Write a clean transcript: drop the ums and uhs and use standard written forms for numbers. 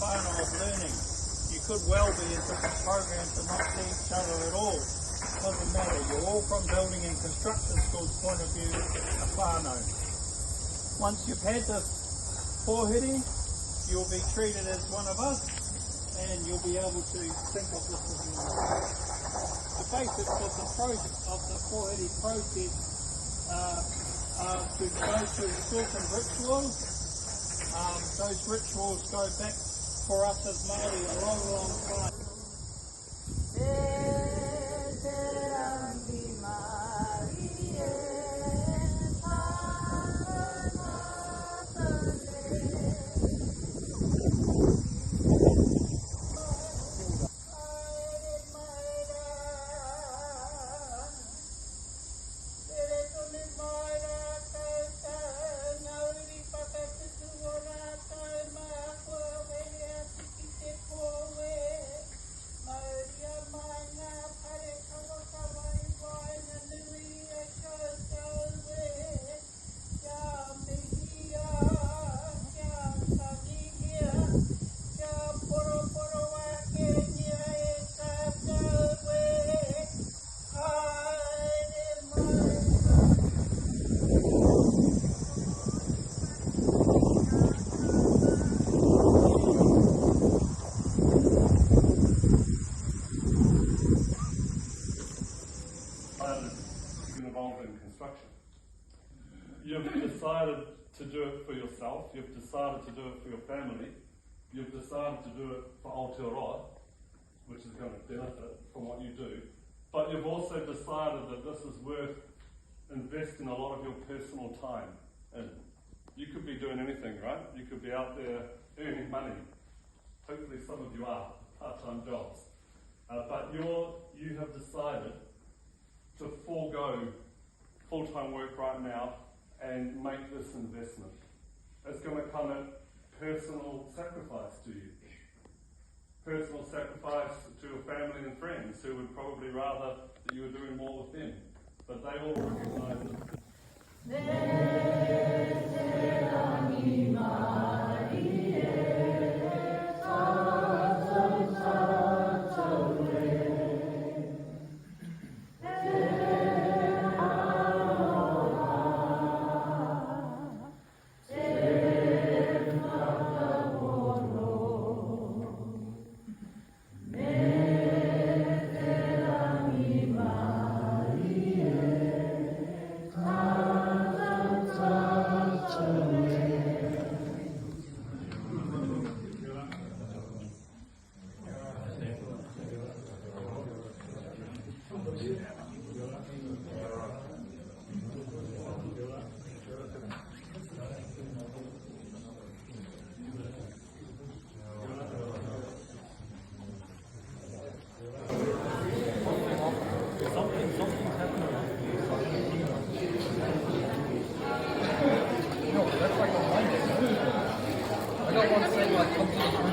whānau of learning. You could well be in different programs and not see each other at all. Doesn't matter, you're all from building and construction school's point of view, a whānau. Once you've had this pōwhiri, you'll be treated as one of us, and you'll be able to think of this as your own. The basics of the pōwhiri process are to go through certain rituals. Those rituals go back for us as Māori a long, long time. You've decided to do it for yourself, you've decided to do it for your family, you've decided to do it for Aotearoa, which is going to benefit from what you do, but you've also decided that this is worth investing a lot of your personal time in. You could be doing anything, right? You could be out there earning money. Hopefully some of you are, part-time jobs. But you have decided to forego full-time work right now and make this investment. It's going to come at personal sacrifice to you. Personal sacrifice to your family and friends who would probably rather that you were doing more with them. But they all recognise it. I don't want to say like